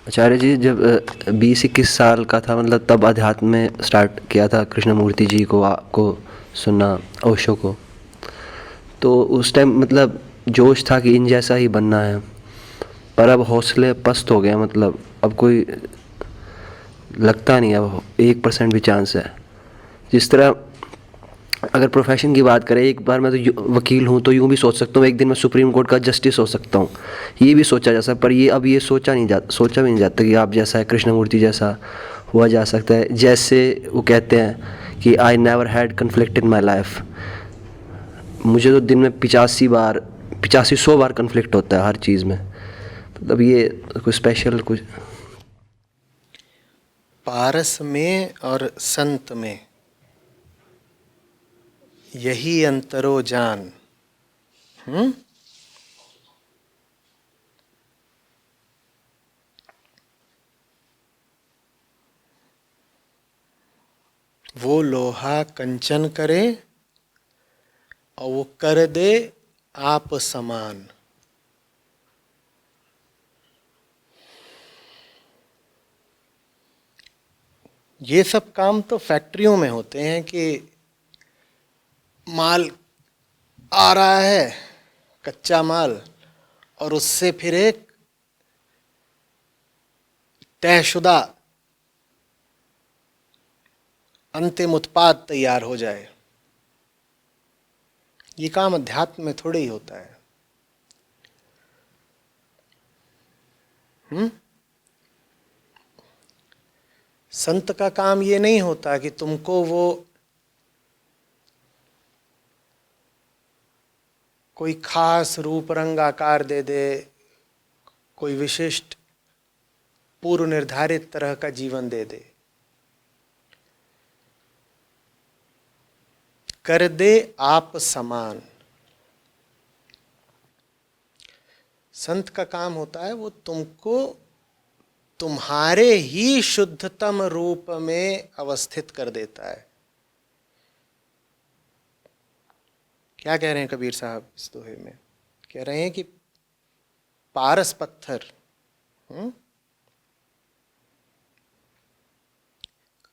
आचार्य जी जब 20-21 साल का था, मतलब तब अध्यात्म में स्टार्ट किया था, कृष्णमूर्ति जी को आपको सुनना, ओशो को। तो उस टाइम मतलब जोश था कि इन जैसा ही बनना है, पर अब हौसले पस्त हो गए। मतलब अब कोई लगता नहीं, अब 1% भी चांस है। जिस तरह अगर प्रोफेशन की बात करें, एक बार मैं तो वकील हूँ, तो यूँ भी सोच सकता हूँ एक दिन मैं सुप्रीम कोर्ट का जस्टिस हो सकता हूँ, ये भी सोचा जा सकता। पर ये अब ये सोचा भी नहीं जाता कि आप जैसा है कृष्णमूर्ति जैसा हुआ जा सकता है। जैसे वो कहते हैं कि I never had conflict in my life. मुझे तो दिन में 85 100 बार कन्फ्लिक्ट होता है हर चीज़ में। मतलब ये कुछ स्पेशल कुछ। पारस में और संत में यही अंतरो जान। हम्म। वो लोहा कंचन करे और वो कर दे आप समान। ये सब काम तो फैक्ट्रियों में होते हैं कि माल आ रहा है, कच्चा माल, और उससे फिर एक तयशुदा अंतिम उत्पाद तैयार हो जाए। ये काम अध्यात्म में थोड़े ही होता है। हम्म। संत का काम ये नहीं होता कि तुमको वो कोई खास रूप रंग आकार दे दे, कोई विशिष्ट पूर्व निर्धारित तरह का जीवन दे दे। कर दे आप समान। संत का काम होता है वो तुमको तुम्हारे ही शुद्धतम रूप में अवस्थित कर देता है। क्या कह रहे हैं कबीर साहब इस दोहे में? कह रहे हैं कि पारस पत्थर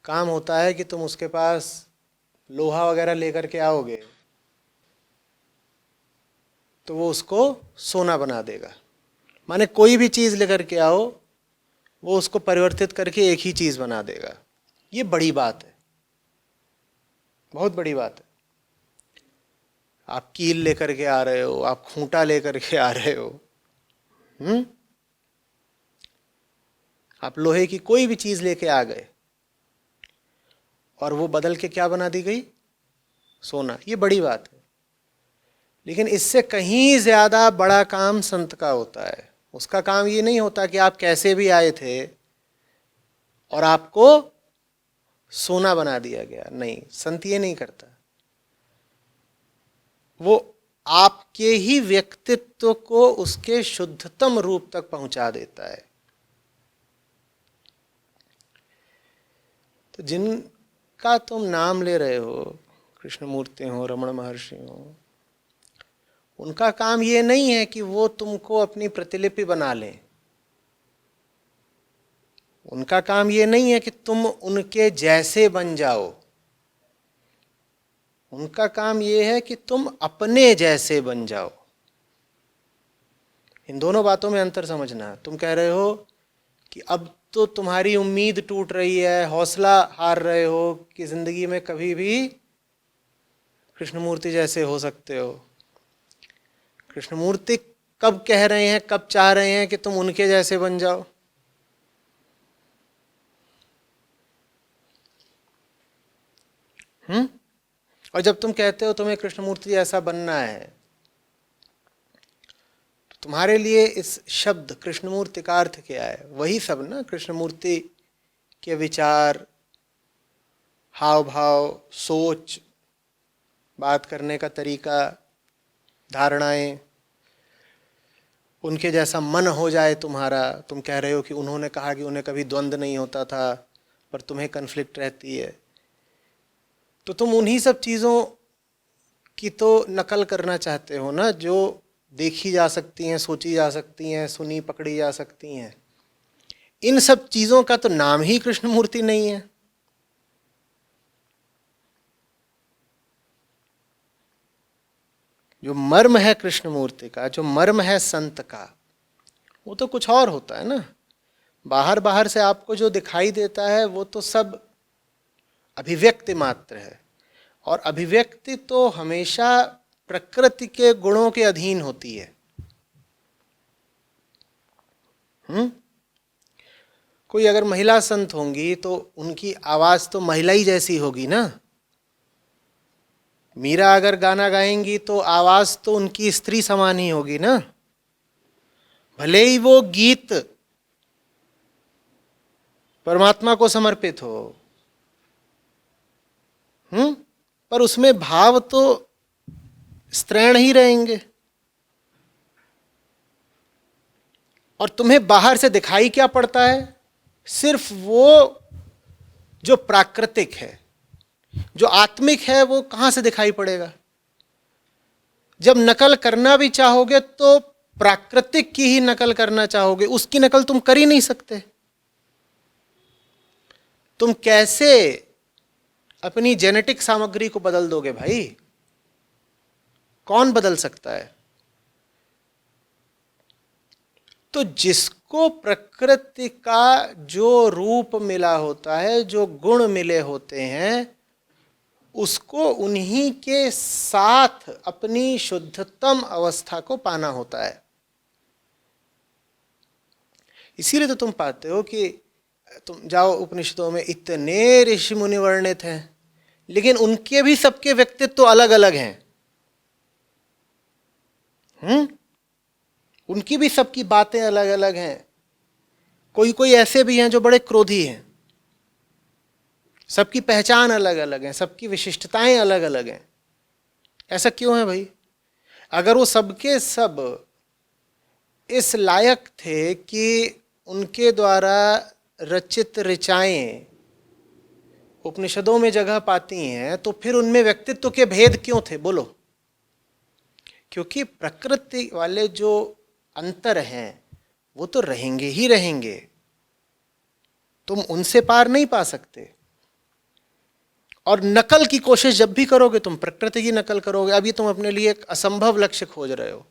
काम होता है कि तुम उसके पास लोहा वगैरह लेकर के आओगे तो वो उसको सोना बना देगा। माने कोई भी चीज़ लेकर के आओ, वो उसको परिवर्तित करके एक ही चीज़ बना देगा। ये बड़ी बात है, बहुत बड़ी बात है। आप कील लेकर के आ रहे हो, आप खूंटा लेकर के आ रहे हो, हम्म, आप लोहे की कोई भी चीज़ लेके आ गए और वो बदल के क्या बना दी गई? सोना। ये बड़ी बात है। लेकिन इससे कहीं ज़्यादा बड़ा काम संत का होता है। उसका काम ये नहीं होता कि आप कैसे भी आए थे और आपको सोना बना दिया गया। नहीं, संत ये नहीं करता। वो आपके ही व्यक्तित्व को उसके शुद्धतम रूप तक पहुंचा देता है। तो जिनका तुम नाम ले रहे हो, कृष्णमूर्ति हो, रमण महर्षि हो, उनका काम ये नहीं है कि वो तुमको अपनी प्रतिलिपि बना लें। उनका काम ये नहीं है कि तुम उनके जैसे बन जाओ। उनका काम ये है कि तुम अपने जैसे बन जाओ। इन दोनों बातों में अंतर समझना। तुम कह रहे हो कि अब तो तुम्हारी उम्मीद टूट रही है, हौसला हार रहे हो कि जिंदगी में कभी भी कृष्णमूर्ति जैसे हो सकते हो। कृष्णमूर्ति कब कह रहे हैं, कब चाह रहे हैं कि तुम उनके जैसे बन जाओ? और जब तुम कहते हो तुम्हें कृष्णमूर्ति जैसा बनना है, तो तुम्हारे लिए इस शब्द कृष्णमूर्ति का अर्थ क्या है? वही सब ना, कृष्णमूर्ति के विचार, हाव भाव, सोच, बात करने का तरीका, धारणाएं, उनके जैसा मन हो जाए तुम्हारा। तुम कह रहे हो कि उन्होंने कहा कि उन्हें कभी द्वंद्व नहीं होता था, पर तुम्हें कन्फ्लिक्ट रहती है। तो तुम उन्हीं सब चीज़ों की तो नकल करना चाहते हो ना, जो देखी जा सकती हैं, सोची जा सकती हैं, सुनी पकड़ी जा सकती हैं। इन सब चीजों का तो नाम ही कृष्ण मूर्ति नहीं है। जो मर्म है कृष्ण मूर्ति का, जो मर्म है संत का, वो तो कुछ और होता है ना। बाहर बाहर से आपको जो दिखाई देता है वो तो सब अभिव्यक्ति मात्र है, और अभिव्यक्ति तो हमेशा प्रकृति के गुणों के अधीन होती है। कोई अगर महिला संत होंगी तो उनकी आवाज तो महिला ही जैसी होगी ना। मीरा अगर गाना गाएंगी तो आवाज तो उनकी स्त्री समान ही होगी ना। भले ही वो गीत परमात्मा को समर्पित हो, पर उसमें भाव तो स्त्रैण ही रहेंगे। और तुम्हें बाहर से दिखाई क्या पड़ता है? सिर्फ वो जो प्राकृतिक है, जो आत्मिक है, वो कहां से दिखाई पड़ेगा? जब नकल करना भी चाहोगे तो प्राकृतिक की ही नकल करना चाहोगे, उसकी नकल तुम कर ही नहीं सकते। तुम कैसे अपनी जेनेटिक सामग्री को बदल दोगे भाई? कौन बदल सकता है? तो जिसको प्रकृति का जो रूप मिला होता है, जो गुण मिले होते हैं, उसको उन्हीं के साथ अपनी शुद्धतम अवस्था को पाना होता है। इसीलिए तो तुम पाते हो कि तुम जाओ उपनिषदों में, इतने ऋषि मुनि वर्णित हैं, लेकिन उनके भी सबके व्यक्तित्व तो अलग अलग हैं। उनकी भी सबकी बातें अलग अलग हैं। कोई कोई ऐसे भी हैं जो बड़े क्रोधी हैं। सबकी पहचान अलग अलग है, सबकी विशिष्टताएं अलग अलग हैं। ऐसा क्यों है भाई? अगर वो सबके सब इस लायक थे कि उनके द्वारा रचित ऋचाएं उपनिषदों में जगह पाती हैं, तो फिर उनमें व्यक्तित्व के भेद क्यों थे? बोलो। क्योंकि प्रकृति वाले जो अंतर हैं वो तो रहेंगे ही रहेंगे, तुम उनसे पार नहीं पा सकते। और नकल की कोशिश जब भी करोगे, तुम प्रकृति की नकल करोगे। अभी तुम अपने लिए एक असंभव लक्ष्य खोज रहे हो,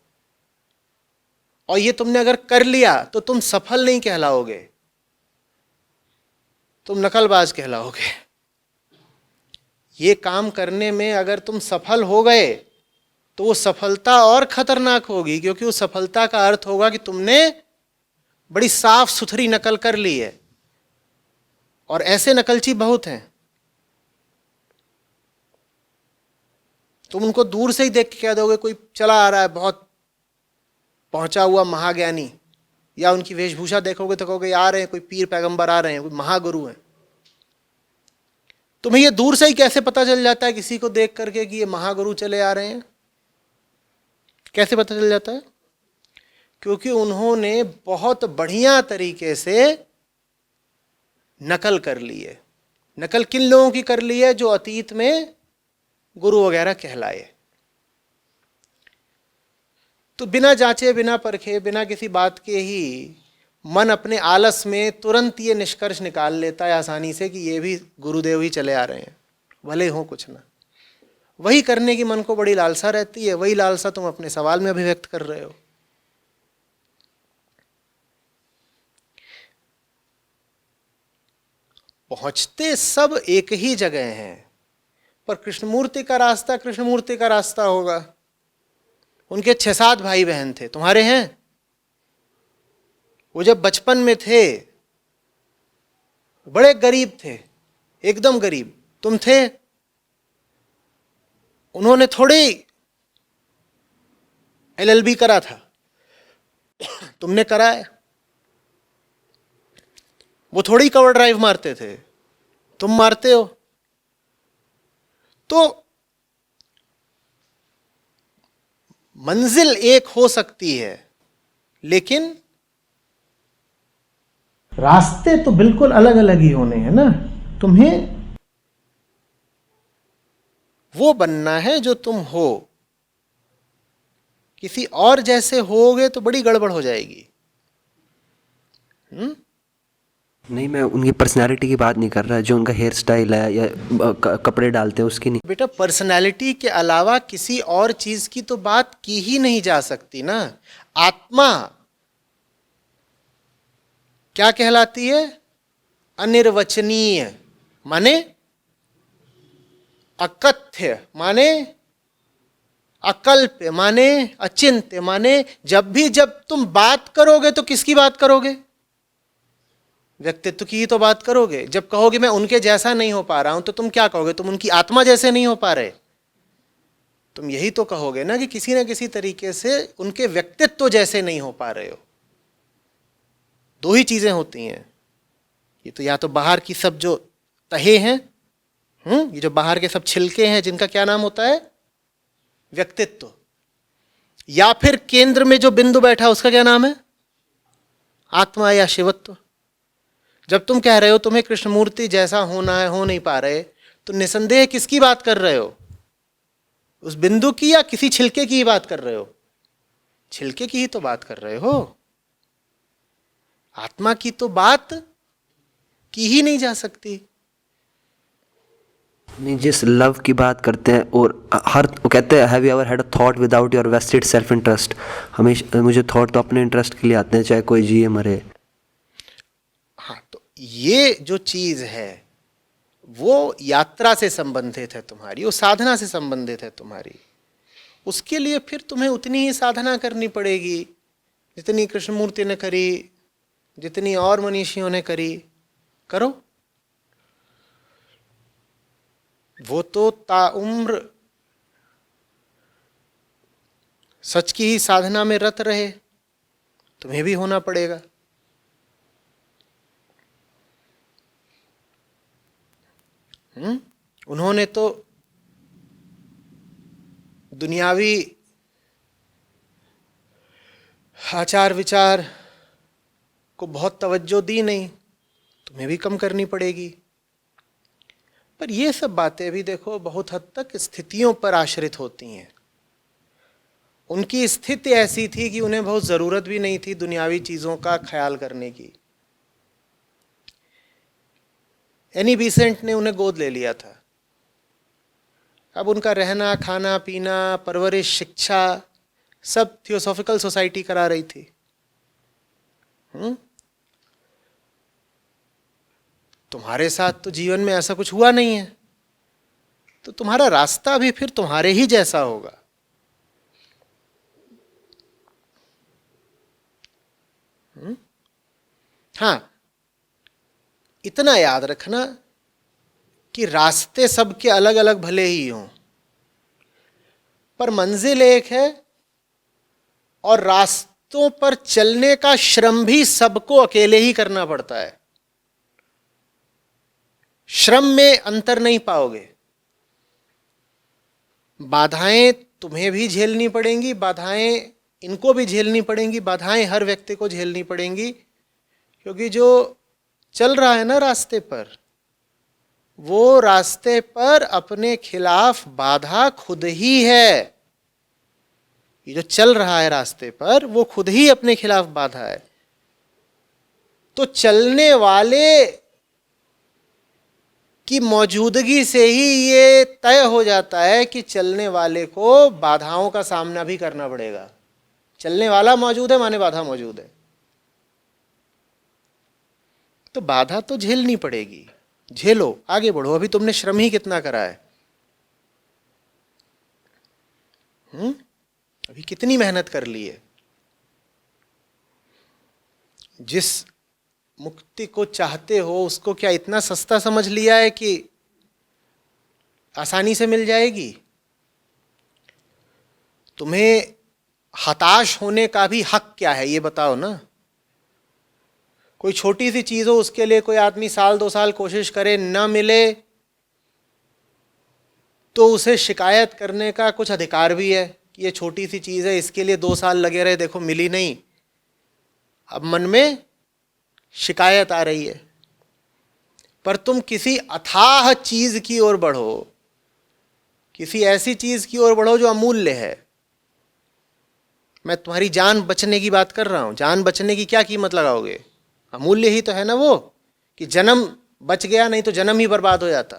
और ये तुमने अगर कर लिया तो तुम सफल नहीं कहलाओगे, तुम नकलबाज कहलाओगे। ये काम करने में अगर तुम सफल हो गए तो वो सफलता और खतरनाक होगी, क्योंकि उस सफलता का अर्थ होगा कि तुमने बड़ी साफ सुथरी नकल कर ली है। और ऐसे नकलची बहुत हैं। तुम उनको दूर से ही देख के कह दोगे कोई चला आ रहा है बहुत पहुंचा हुआ महाज्ञानी, या उनकी वेशभूषा देखोगे तो कहोगे आ रहे हैं कोई पीर पैगंबर आ रहे हैं, कोई महागुरु हैं। तुम्हें ये दूर से ही कैसे पता चल जाता है किसी को देख करके कि ये महागुरु चले आ रहे हैं? कैसे पता चल जाता है? क्योंकि उन्होंने बहुत बढ़िया तरीके से नकल कर ली है। नकल किन लोगों की कर ली है? जो अतीत में गुरु वगैरह कहलाए। तो बिना जांचे, बिना परखे, बिना किसी बात के ही मन अपने आलस में तुरंत ये निष्कर्ष निकाल लेता है आसानी से कि ये भी गुरुदेव ही चले आ रहे हैं, भले हो कुछ ना। वही करने की मन को बड़ी लालसा रहती है। वही लालसा तुम अपने सवाल में अभिव्यक्त कर रहे हो। पहुंचते सब एक ही जगह हैं, पर कृष्णमूर्ति का रास्ता कृष्णमूर्ति का रास्ता होगा। उनके 6-7 भाई बहन थे, तुम्हारे हैं? वो जब बचपन में थे बड़े गरीब थे, एकदम गरीब। तुम थे? उन्होंने थोड़ी LLB करा था, तुमने करा है। वो थोड़ी कवर ड्राइव मारते थे, तुम मारते हो। तो मंजिल एक हो सकती है, लेकिन रास्ते तो बिल्कुल अलग अलग ही होने हैं ना। तुम्हें वो बनना है जो तुम हो। किसी और जैसे होगे तो बड़ी गड़बड़ हो जाएगी। नहीं, मैं उनकी पर्सनैलिटी की बात नहीं कर रहा, जो उनका हेयर स्टाइल है या कपड़े डालते हैं उसकी नहीं। बेटा पर्सनालिटी के अलावा किसी और चीज की तो बात की ही नहीं जा सकती ना। आत्मा क्या कहलाती है? अनिर्वचनीय माने अकथ्य, माने अकल्प्य, माने अचिंत्य, माने जब तुम बात करोगे तो किसकी बात करोगे? व्यक्तित्व की ही तो बात करोगे। जब कहोगे मैं उनके जैसा नहीं हो पा रहा हूं तो तुम क्या कहोगे? तुम उनकी आत्मा जैसे नहीं हो पा रहे। तुम यही तो कहोगे ना कि किसी ना किसी तरीके से उनके व्यक्तित्व जैसे नहीं हो पा रहे हो। दो ही चीजें होती हैं। ये तो या तो बाहर की सब जो तहे हैं, ये जो बाहर के सब छिलके हैं जिनका क्या नाम होता है? व्यक्तित्व। या फिर केंद्र में जो बिंदु बैठा उसका क्या नाम है? आत्मा या शिवत्व। जब तुम कह रहे हो तुम्हें कृष्णमूर्ति जैसा होना है, हो नहीं पा रहे, तो निसंदेह किसकी बात कर रहे हो? उस बिंदु की या किसी छिलके की ही बात कर रहे हो? छिलके की ही तो बात कर रहे हो। आत्मा की तो बात की ही नहीं जा सकती। नहीं, जिस लव की बात करते हैं और वो कहते हैं have you ever had a thought without your vested self interest. हमेशा मुझे थॉट तो अपने इंटरेस्ट के लिए आते हैं, चाहे कोई जिए मरे। हाँ, तो ये जो चीज है वो यात्रा से संबंधित है तुम्हारी, वो साधना से संबंधित है तुम्हारी। उसके लिए फिर तुम्हें उतनी ही साधना करनी पड़ेगी जितनी कृष्णमूर्ति ने करी, जितनी और मनीषियों ने करी। करो। वो तो ताउम्र सच की ही साधना में रत रहे, तुम्हें भी होना पड़ेगा। उन्होंने तो दुनियावी आचार विचार को बहुत तवज्जो दी नहीं, तुम्हें भी कम करनी पड़ेगी। पर ये सब बातें भी देखो बहुत हद तक स्थितियों पर आश्रित होती हैं। उनकी स्थिति ऐसी थी कि उन्हें बहुत ज़रूरत भी नहीं थी दुनियावी चीज़ों का ख्याल करने की। एनी बीसेंट ने उन्हें गोद ले लिया था। अब उनका रहना, खाना, पीना, परवरिश, शिक्षा सब थियोसॉफिकल सोसाइटी करा रही थी। तुम्हारे साथ तो जीवन में ऐसा कुछ हुआ नहीं है, तो तुम्हारा रास्ता भी फिर तुम्हारे ही जैसा होगा। हाँ, इतना याद रखना कि रास्ते सबके अलग अलग भले ही हों, पर मंजिल एक है और रास्तों पर चलने का श्रम भी सबको अकेले ही करना पड़ता है। श्रम में अंतर नहीं पाओगे। बाधाएं तुम्हें भी झेलनी पड़ेंगी, बाधाएं इनको भी झेलनी पड़ेंगी, बाधाएं हर व्यक्ति को झेलनी पड़ेंगी, क्योंकि जो चल रहा है ना रास्ते पर, वो रास्ते पर अपने खिलाफ बाधा खुद ही है। ये जो चल रहा है रास्ते पर वो खुद ही अपने खिलाफ बाधा है। तो चलने वाले की मौजूदगी से ही ये तय हो जाता है कि चलने वाले को बाधाओं का सामना भी करना पड़ेगा। चलने वाला मौजूद है माने बाधा मौजूद है, तो बाधा तो झेलनी पड़ेगी। झेलो, आगे बढ़ो। अभी तुमने श्रम ही कितना करा है? अभी कितनी मेहनत कर ली है? जिस मुक्ति को चाहते हो उसको क्या इतना सस्ता समझ लिया है कि आसानी से मिल जाएगी? तुम्हें हताश होने का भी हक क्या है ये बताओ ना। कोई छोटी सी चीज हो उसके लिए कोई आदमी साल 2 साल कोशिश करे, ना मिले तो उसे शिकायत करने का कुछ अधिकार भी है कि ये छोटी सी चीज है, इसके लिए 2 साल लगे रहे, देखो मिली नहीं। अब मन में शिकायत आ रही है। पर तुम किसी अथाह चीज की ओर बढ़ो, किसी ऐसी चीज की ओर बढ़ो जो अमूल्य है। मैं तुम्हारी जान बचने की बात कर रहा हूं। जान बचने की क्या कीमत लगाओगे? अमूल्य ही तो है ना वो। कि जन्म बच गया, नहीं तो जन्म ही बर्बाद हो जाता।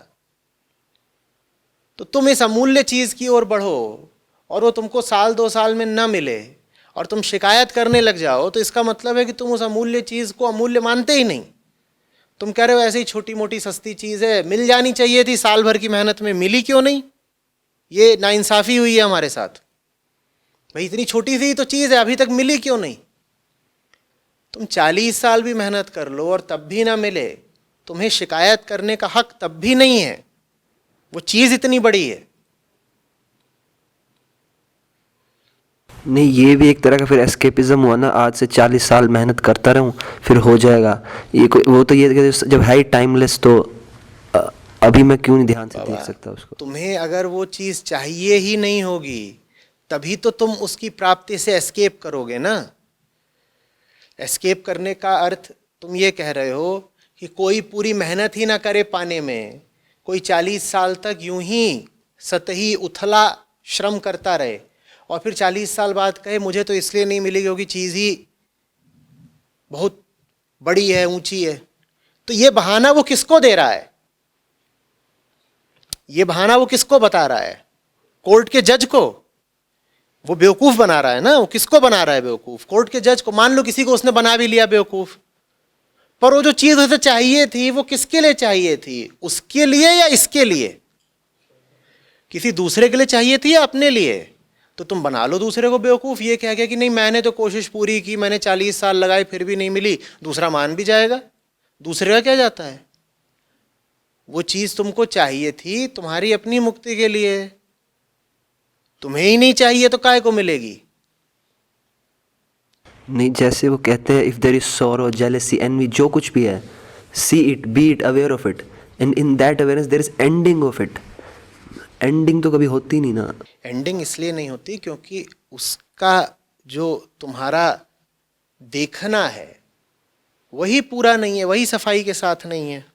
तो तुम इस अमूल्य चीज की ओर बढ़ो और वो तुमको साल 2 साल में न मिले और तुम शिकायत करने लग जाओ, तो इसका मतलब है कि तुम उस अमूल्य चीज को अमूल्य मानते ही नहीं। तुम कह रहे हो ऐसे ही छोटी मोटी सस्ती चीज है, मिल जानी चाहिए थी, साल भर की मेहनत में मिली क्यों नहीं? ये नाइंसाफी हुई है हमारे साथ। भाई इतनी छोटी सी तो चीज है, अभी तक मिली क्यों नहीं? तुम 40 साल भी मेहनत कर लो और तब भी ना मिले, तुम्हें शिकायत करने का हक तब भी नहीं है। वो चीज इतनी बड़ी है। नहीं, ये भी एक तरह का फिर एस्केपिज्म हुआ ना, आज से 40 साल मेहनत करता रहूं फिर हो जाएगा। ये कोई वो तो ये जब है ही टाइमलेस, तो अ, अभी मैं क्यों नहीं ध्यान से देख सकता उसको। तुम्हें अगर वो चीज चाहिए ही नहीं होगी तभी तो तुम उसकी प्राप्ति से एस्केप करोगे ना। एस्केप करने का अर्थ तुम ये कह रहे हो कि कोई पूरी मेहनत ही ना करे पाने में, कोई 40 साल तक यूं ही सतही उथला श्रम करता रहे और फिर 40 साल बाद कहे मुझे तो इसलिए नहीं मिली क्योंकि चीज ही बहुत बड़ी है, ऊंची है। तो ये बहाना वो किसको दे रहा है? ये बहाना वो किसको बता रहा है? कोर्ट के जज को। वो बेवकूफ बना रहा है ना। वो किसको बना रहा है बेवकूफ? कोर्ट के जज को। मान लो किसी को उसने बना भी लिया बेवकूफ, पर वो जो चीज उसे चाहिए थी वो किसके लिए चाहिए थी? उसके लिए या इसके लिए? किसी दूसरे के लिए चाहिए थी या अपने लिए? तो तुम बना लो दूसरे को बेवकूफ, ये कह के कि नहीं मैंने तो कोशिश पूरी की, मैंने 40 साल लगाए फिर भी नहीं मिली। दूसरा मान भी जाएगा। दूसरे का क्या जाता है? वो चीज तुमको चाहिए थी तुम्हारी अपनी मुक्ति के लिए, तुम्हें ही नहीं चाहिए तो काय को मिलेगी? नहीं, जैसे वो कहते हैं if there is sorrow, jealousy, envy, जो कुछ भी है, see it, be it aware of it, and in that awareness there is ending of it. Ending तो कभी होती नहीं ना। एंडिंग इसलिए नहीं होती क्योंकि उसका जो तुम्हारा देखना है वही पूरा नहीं है, वही सफाई के साथ नहीं है।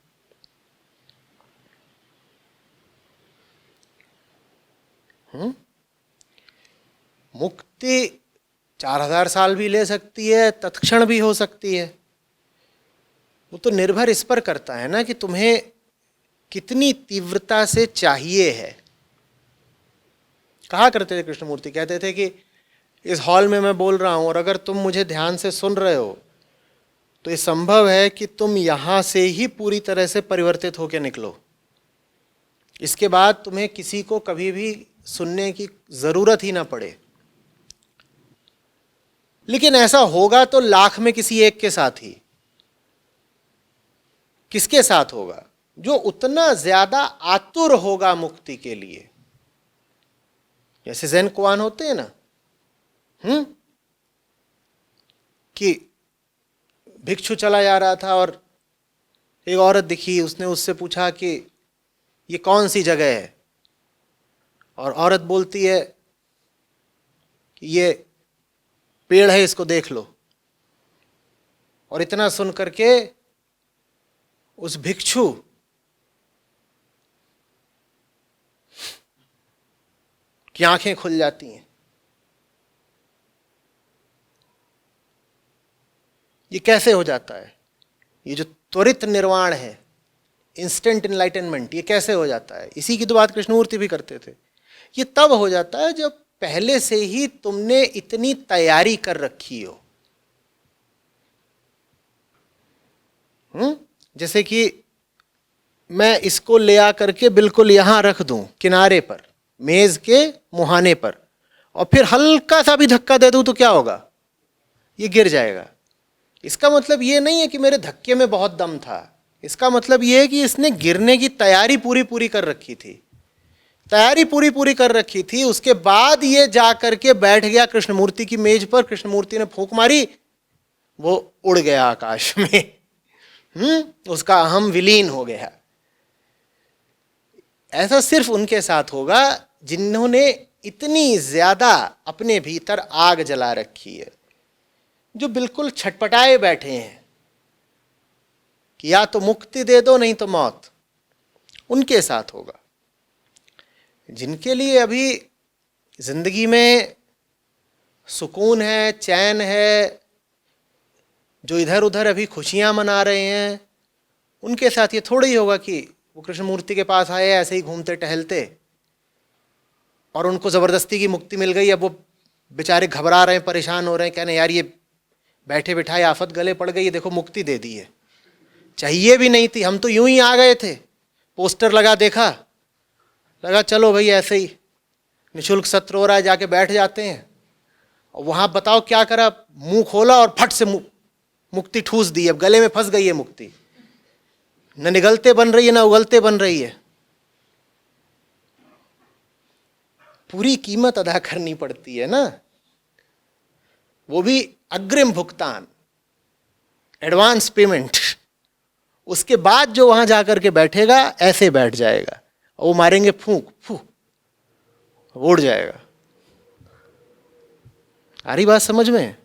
मुक्ति 4000 साल भी ले सकती है, तत्क्षण भी हो सकती है। वो तो निर्भर इस पर करता है ना कि तुम्हें कितनी तीव्रता से चाहिए है। कहा करते थे कृष्णमूर्ति, कहते थे कि इस हॉल में मैं बोल रहा हूं और अगर तुम मुझे ध्यान से सुन रहे हो तो ये संभव है कि तुम यहां से ही पूरी तरह से परिवर्तित होकर निकलो। इसके बाद तुम्हें किसी को कभी भी सुनने की जरूरत ही ना पड़े। लेकिन ऐसा होगा तो लाख में किसी एक के साथ ही। किसके साथ होगा? जो उतना ज्यादा आतुर होगा मुक्ति के लिए। जैसे ज़ेन कुआन होते हैं ना, कि भिक्षु चला जा रहा था और एक औरत दिखी, उसने उससे पूछा कि ये कौन सी जगह है? और औरत बोलती है कि ये पेड़ है, इसको देख लो। और इतना सुन करके उस भिक्षु की आंखें खुल जाती हैं। ये कैसे हो जाता है? ये जो त्वरित निर्वाण है, इंस्टेंट इनलाइटनमेंट, ये कैसे हो जाता है? इसी की तो बात कृष्णमूर्ति भी करते थे। ये तब हो जाता है जब पहले से ही तुमने इतनी तैयारी कर रखी हो। जैसे कि मैं इसको ले आकर के बिल्कुल यहां रख दूं किनारे पर, मेज के मुहाने पर, और फिर हल्का सा भी धक्का दे दूं तो क्या होगा? ये गिर जाएगा। इसका मतलब ये नहीं है कि मेरे धक्के में बहुत दम था। इसका मतलब ये है कि इसने गिरने की तैयारी पूरी पूरी कर रखी थी। तैयारी पूरी पूरी कर रखी थी। उसके बाद ये जा करके बैठ गया कृष्णमूर्ति की मेज पर। कृष्णमूर्ति ने फूंक मारी, वो उड़ गया आकाश में। उसका अहम विलीन हो गया। ऐसा सिर्फ उनके साथ होगा जिन्होंने इतनी ज्यादा अपने भीतर आग जला रखी है, जो बिल्कुल छटपटाए बैठे हैं कि या तो मुक्ति दे दो नहीं तो मौत। उनके साथ होगा। जिनके लिए अभी जिंदगी में सुकून है, चैन है, जो इधर उधर अभी खुशियां मना रहे हैं, उनके साथ ये थोड़ा ही होगा कि वो कृष्णमूर्ति के पास आए ऐसे ही घूमते टहलते और उनको ज़बरदस्ती की मुक्ति मिल गई। अब वो बेचारे घबरा रहे हैं, परेशान हो रहे हैं, कहने यार ये बैठे बिठाए आफत गले पड़ गई है, देखो मुक्ति दे दी है, चाहिए भी नहीं थी, हम तो यूं ही आ गए थे, पोस्टर लगा देखा, लगा चलो भाई ऐसे ही निःशुल्क सत्र हो रहा है, जाके बैठ जाते हैं। और वहाँ बताओ क्या करा, मुंह खोला और फट से मुक्ति ठूस दी। अब गले में फंस गई है मुक्ति, न निगलते बन रही है ना उगलते बन रही है। पूरी कीमत अदा करनी पड़ती है ना, वो भी अग्रिम भुगतान, एडवांस पेमेंट। उसके बाद जो वहां जाकर के बैठेगा ऐसे बैठ जाएगा और वो मारेंगे फूंक, फू उड़ जाएगा। आ रही बात समझ में?